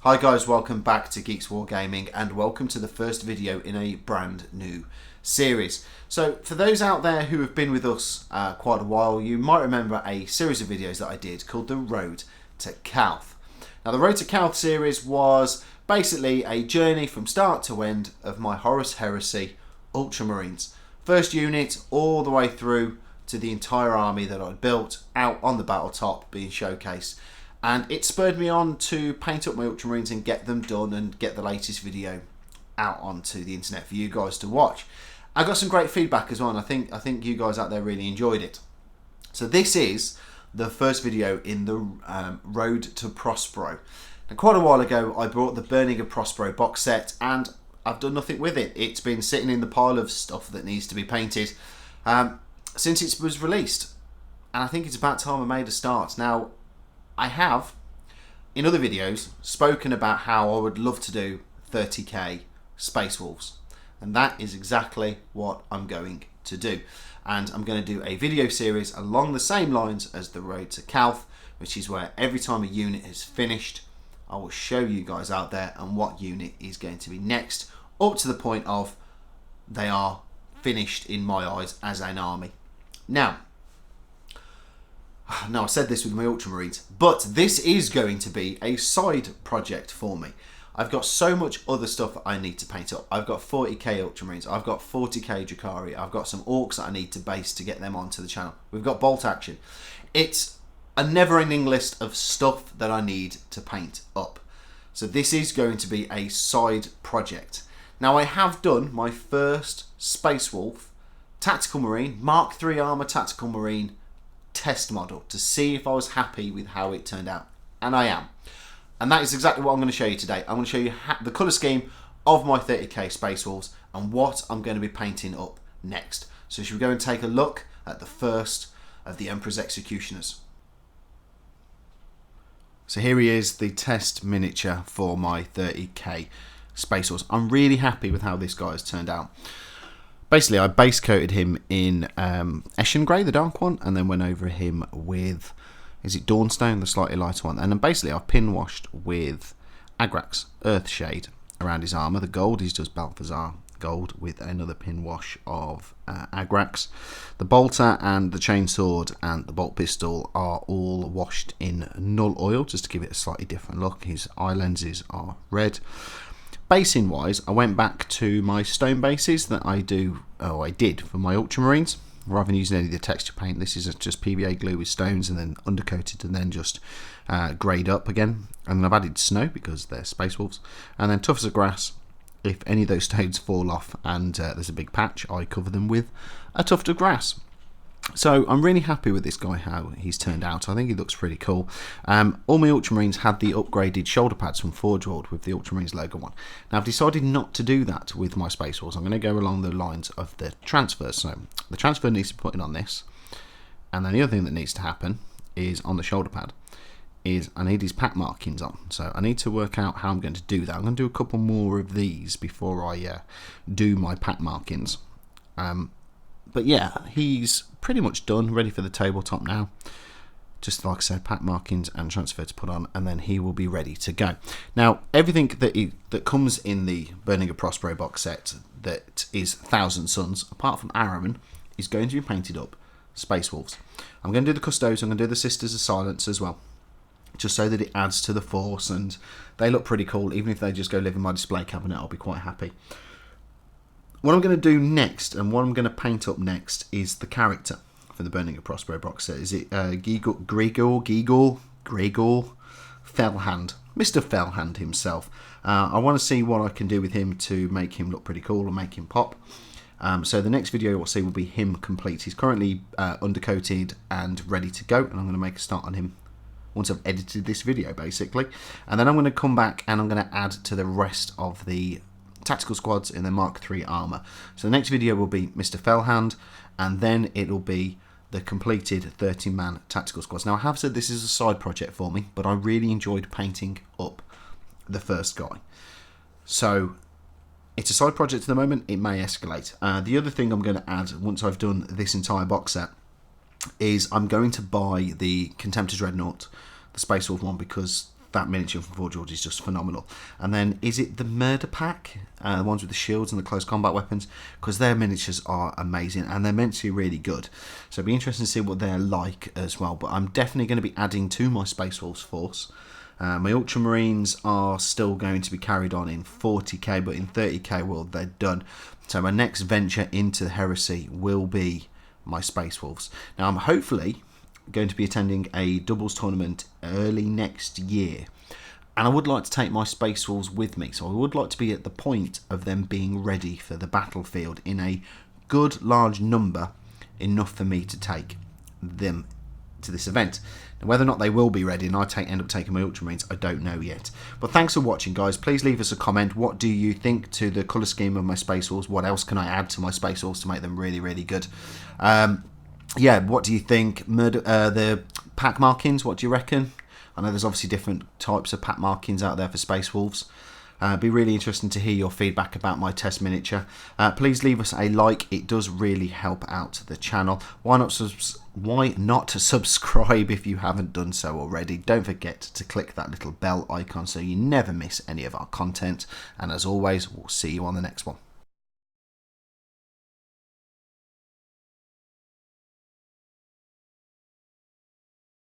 Hi guys, welcome back to Geeks Wargaming and welcome to the first video in a brand new series. So for those out there who have been with us quite a while, you might remember a series of videos that I did called The Road to Calth. Now the Road to Calth series was basically a journey from start to end of my Horus Heresy Ultramarines. First unit all the way through to the entire army that I'd built out on the battletop being showcased. And it spurred me on to paint up my Ultramarines and get them done and get the latest video out onto the internet for you guys to watch. I got some great feedback as well, and I think you guys out there really enjoyed it. So this is the first video in the Road to Prospero. Now, quite a while ago I brought the Burning of Prospero box set and I've done nothing with it. It's been sitting in the pile of stuff that needs to be painted since it was released, and I think it's about time I made a start. Now I have, in other videos, spoken about how I would love to do 30k Space Wolves. And that is exactly what I'm going to do. And I'm going to do a video series along the same lines as the Road to Calth, which is where every time a unit is finished, I will show you guys out there and what unit is going to be next, up to the point of they are finished in my eyes as an army. Now I said this with my Ultramarines, but this is going to be a side project for me. I've got so much other stuff that I need to paint up. I've got 40k Ultramarines, I've got 40k Drakari, I've got some Orcs that I need to base to get them onto the channel. We've got Bolt Action. It's a never-ending list of stuff that I need to paint up. So this is going to be a side project. Now I have done my first Space Wolf Tactical Marine, Mark III Armour Tactical Marine test model to see if I was happy with how it turned out, and I am. And that is exactly what I'm going to show you today. I'm going to show you the colour scheme of my 30k Space Wolves and what I'm going to be painting up next. So should we go and take a look at the first of the Emperor's Executioners. So here he is, the test miniature for my 30k Space Wolves. I'm really happy with how this guy has turned out. Basically, I base coated him in Eshin Grey, the dark one, and then went over him with, is it Dawnstone, the slightly lighter one? And then basically I've pin washed with Agrax, Earthshade, around his armour. The gold is just Balthazar gold with another pin wash of Agrax. The bolter and the chainsword and the bolt pistol are all washed in null oil, just to give it a slightly different look. His eye lenses are red. Basing wise, I went back to my stone bases that I did for my Ultramarines. Rather than using any of the texture paint, this is just PVA glue with stones and then undercoated and then just greyed up again. And then I've added snow because they're Space Wolves. And then tough as a grass. If any of those stones fall off and there's a big patch, I cover them with a tuft of grass. So I'm really happy with this guy, how he's turned out. I think he looks pretty cool. All my Ultramarines had the upgraded shoulder pads from Forge World with the Ultramarines logo on. Now I've decided not to do that with my Space Wars. I'm going to go along the lines of the transfer. So the transfer needs to be put in on this. And then the other thing that needs to happen is on the shoulder pad is I need his pack markings on. So I need to work out how I'm going to do that. I'm going to do a couple more of these before I do my pack markings. But yeah, he's pretty much done, ready for the tabletop now. Just like I said, pack markings and transfer to put on, and then he will be ready to go. Now, everything that comes in the Burning of Prospero box set that is Thousand Suns, apart from Araman, is going to be painted up Space Wolves. I'm going to do the Custodes, I'm going to do the Sisters of Silence as well, just so that it adds to the force, and they look pretty cool. Even if they just go live in my display cabinet, I'll be quite happy. What I'm going to do next, and what I'm going to paint up next, is the character for the Burning of Prospero box set. Is it Gregor Fellhand, Mr. Fellhand himself. I want to see what I can do with him to make him look pretty cool and make him pop. So the next video you'll see will be him complete. He's currently undercoated and ready to go, and I'm going to make a start on him once I've edited this video, basically. And then I'm going to come back and I'm going to add to the rest of the tactical squads in the Mark III armour. So the next video will be Mr. Fellhand, and then it'll be the completed 30-man tactical squads. Now I have said this is a side project for me, but I really enjoyed painting up the first guy. So it's a side project at the moment, it may escalate. The other thing I'm going to add once I've done this entire box set is I'm going to buy the Contemptor's Dreadnought, the Space Wolf one, because that miniature from Forge World is just phenomenal. And then, is it the Murder Pack? The ones with the shields and the close combat weapons? Because their miniatures are amazing, and they're meant to be really good. So it'll be interesting to see what they're like as well. But I'm definitely going to be adding to my Space Wolves force. My Ultramarines are still going to be carried on in 40k, but in 30k world they're done. So my next venture into the Heresy will be my Space Wolves. Now I'm hopefully going to be attending a doubles tournament early next year, and I would like to take my Space Wolves with me, so I would like to be at the point of them being ready for the battlefield in a good large number, enough for me to take them to this event. Now, whether or not they will be ready and I end up taking my Ultramarines, I don't know yet. But thanks for watching, guys. Please leave us a comment. What do you think to the colour scheme of my Space Wolves? What else can I add to my Space Wolves to make them really, really good? Yeah, what do you think? The pack markings, what do you reckon? I know there's obviously different types of pack markings out there for Space Wolves. It'd be really interesting to hear your feedback about my test miniature. Please leave us a like. It does really help out the channel. Why not subscribe if you haven't done so already? Don't forget to click that little bell icon so you never miss any of our content. And as always, we'll see you on the next one.